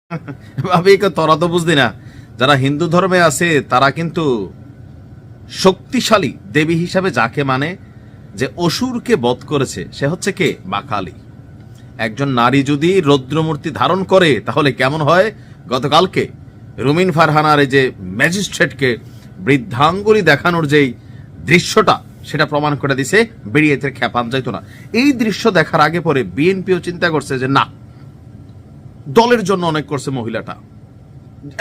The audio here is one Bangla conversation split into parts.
ভাবি তোরা তো বুঝলি না, যারা হিন্দু ধর্মে আছে তারা কিন্তু শক্তিশালী দেবী হিসাবে যাকে মানে, যে অসুরকে বধ করেছে সে হচ্ছে কে? মা কালী। একজন নারী যদি রৌদ্রমূর্তি ধারণ করে তাহলে কেমন হয়? গতকালকে রুমিন ফারহানার এই যে ম্যাজিস্ট্রেটকে বৃদ্ধাঙ্গুলি দেখানোর যেই দৃশ্যটা, সেটা প্রমাণ করে দিছে বেরিয়ে খেপান যাইতো না। এই দৃশ্য দেখার আগে পরে বিএনপিও চিন্তা করছে যে না, দলের জন্য অনেক করছে মহিলাটা,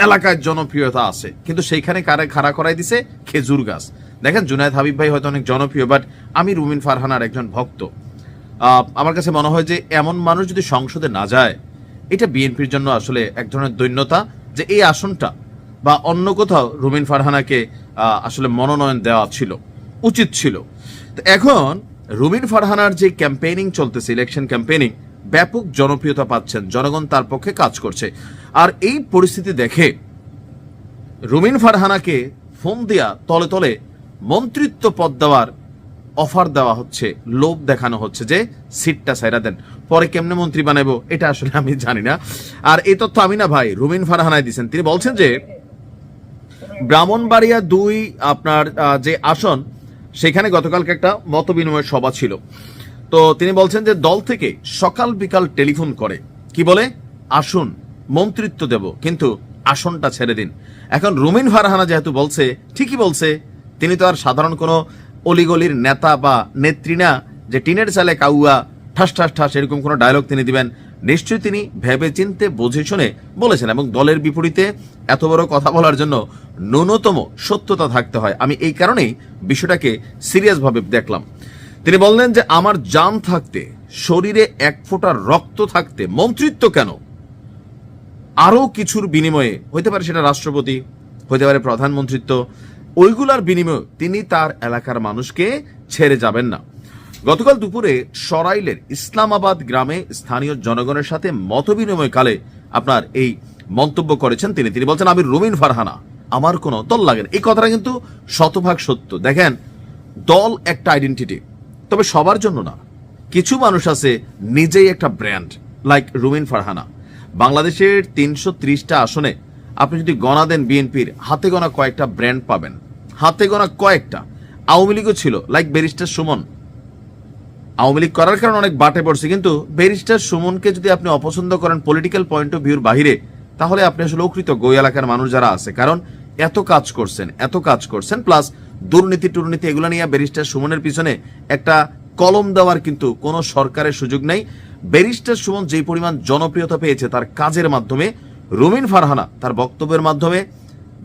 এলাকায় জনপ্রিয়তা আছে, কিন্তু সেইখানে কারে খাড়া করাই দিছে? খেজুর গাছ। দেখেন, জুনায়েদ হাবিব ভাই হয়তো অনেক জনপ্রিয়, বাট আমি রুমিন ফারহানার একজন ভক্ত। আমার কাছে মনে হয় যে এমন মানুষ যদি সংসদে না যায়, এটা বিএনপির জন্য আসলে এক ধরনের দৈন্যতা, যে এই আসনটা বা অন্য কোথাও রুমিন ফারহানাকে আসলে মনোনয়ন দেওয়া ছিল, উচিত ছিল। তো এখন রুমিন ফারহানার যে ক্যাম্পেইনিং চলতেছে, ইলেকশন ক্যাম্পেইনিং, ব্যাপক জনপ্রিয়তা পাচ্ছেন, জনগণ তার পক্ষে কাজ করছে। আর এই পরিস্থিতি দেখে রুমিন ফারহানাকে ফোন দিয়া তলে তলে মন্ত্রিত্ব পদ দেওয়ার অফার দেওয়া হচ্ছে, লোভ দেখানো হচ্ছে যে সিটটা ছাইরা দেন, পরে কেমনে মন্ত্রী বানাবো এটা আসলে আমি জানি না। আর এই তথ্য আমি না ভাই, রুমিন ফারহানায় দিচ্ছেন। তিনি বলছেন যে ব্রাহ্মণবাড়িয়া 2 আপনার যে আসন, সেখানে গতকালকে একটা মত বিনিময় সভা ছিল। তো তিনি বলছেন যে দল থেকে সকাল বিকাল টেলিফোন করে, কি বলে? আসুন মন্ত্রিত্ব দেব, কিন্তু আসনটা ছেড়ে দিন। এখন রুমিন ফারহানা যেহেতু বলছে, ঠিকই বলছে, তিনি তো আর সাধারণ কোনো অলিগলির নেতা বা নেত্রী না যে টিনের চালে কাউয়া ঠাস ঠাস ঠাস এরকম কোনো ডায়লগ তিনি দিবেন। নিশ্চয়ই তিনি ভেবে চিনতে বুঝে শুনে বলেছেন, এবং দলের বিপরীতে এত বড় কথা বলার জন্য ন্যূনতম সত্যতা থাকতে হয়। আমি এই কারণেই বিষয়টাকে সিরিয়াস ভাবে দেখলাম। তিনি বললেন যে আমার জান থাকতে, শরীরে এক ফোঁটা রক্ত থাকতে মন্ত্রিত্ব কেন? আরো কিছুর বিনিময়ে, হইতে পারে সেটা রাষ্ট্রপতি, হইতে পারে প্রধানমন্ত্রিত্ব, ওইগুলার বিনিময়ে তিনি তার এলাকার মানুষকে ছেড়ে যাবেন না। গতকাল দুপুরে সরাইলের ইসলামাবাদ গ্রামে স্থানীয় জনগণের সাথে মত বিনিময়কালে আপনার এই মন্তব্য করেছেন তিনি। তিনি বলছেন, আমি রুমিন ফারহানা, আমার কোনো দল লাগে না। এই কথাটা কিন্তু শতভাগ সত্য। দেখেন, দল একটা আইডেন্টিটি, তবে সবার জন্য না। কিছু মানুষ আছে নিজেই একটা ব্র্যান্ড, লাইক রুমিন ফারহানা। বাংলাদেশের 330টা আসনে আপনি যদি গণা দেন, বিএনপির হাতে গোনা কয়েকটা ব্র্যান্ড পাবেন, হাতে গোনা কয়েকটা। আওয়ামী লীগও ছিল, লাইক ব্যারিস্টার সুমন। আওয়ামী লীগ করার কারণে অনেক বাটে পড়ছে, কিন্তু ব্যারিস্টার সুমনকে যদি আপনি অপছন্দ করেন পলিটিক্যাল পয়েন্ট অফ ভিউর বাহিরে, তাহলে আপনি আসলে অকৃতজ্ঞ এলাকার মানুষ যারা আছে। কারণ এত কাজ করছেন, প্লাস দুর্নীতি টুর্নীতি এগুলো নিয়ে ব্যারিস্টার সুমনের পিছনে একটা কলম দেওয়ার কিন্তু কোনো সরকারের সুযোগ নেই। ব্যারিস্টার সুমন যেই পরিমাণ জনপ্রিয়তা পেয়েছে তার কাজের মাধ্যমে, রুমিন ফারহানা তার বক্তব্যের মাধ্যমে,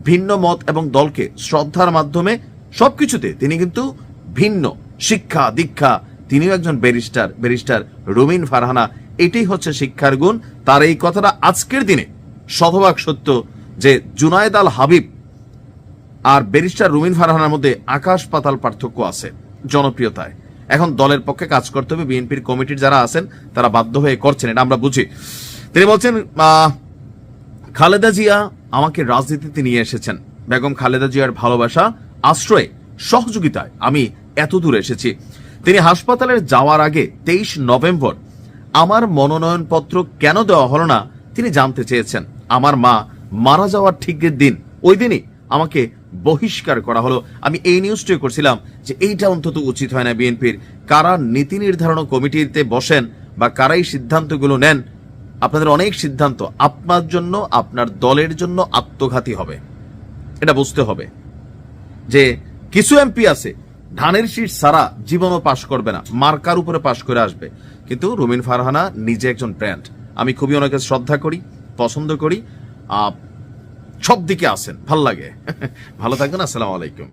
ভিন্ন মত এবং দলকে শ্রদ্ধার মাধ্যমে, সবকিছুতে তিনি কিন্তু ভিন্ন। শিক্ষা দীক্ষা, তিনিও একজন ব্যারিস্টার রুমিন ফারহানা। এটাই হচ্ছে শিক্ষার গুণ। তার এই কথাটা আজকের দিনে শতভাগ সত্য যে জুনায়েদ আল হাবিব আর ব্যারিস্টার রুমিন ফারহানার মধ্যে আকাশ পাতাল পার্থক্য আছে জনপ্রিয়তায়। এখন দলের পক্ষে কাজ করতে হবে, বিএনপির কমিটির যারা আছেন তারা বাধ্য হয়ে করছেন, এটা আমরা বুঝি। তিনি বলছেন, খালেদা জিয়া আমাকে রাজনীতিতে নিয়ে এসেছেন, বেগম খালেদা জিয়ার ভালোবাসা, আশ্রয়ে, সহযোগিতায় আমি এত দূর এসেছি। তিনি হাসপাতালে যাওয়ার আগে 23 নভেম্বর আমার মনোনয়নপত্র কেন দেওয়া হলো না তিনি জানতে চেয়েছেন। আমার মা মারা যাওয়ার ঠিক দিন, ওই দিনই আমাকে বহিষ্কার করা হলো। আমি এই নিউজটাই করছিলাম যে এইটা অন্তত উচিত হয় না বিএনপির। কারা নীতি নির্ধারণ কমিটিতে বসেন বা কারাই সিদ্ধান্তগুলো নেন, আপনাদের অনেক সিদ্ধান্ত আপনার জন্য, আপনার দলের জন্য আত্মঘাতী হবে। এটা বুঝতে হবে যে কিছু এমপি আছে ধানের শীষ ছাড়া জীবনও পাশ করবে না, মার্কার উপরে পাশ করে আসবে। কিন্তু রুমিন ফারহানা নিজে একজন ব্র্যান্ড। আমি খুবই অনেকে শ্রদ্ধা করি, পছন্দ করি, সব দিকে আছেন, ভাল লাগে। ভালো থাকবেন, আসসালামু আলাইকুম।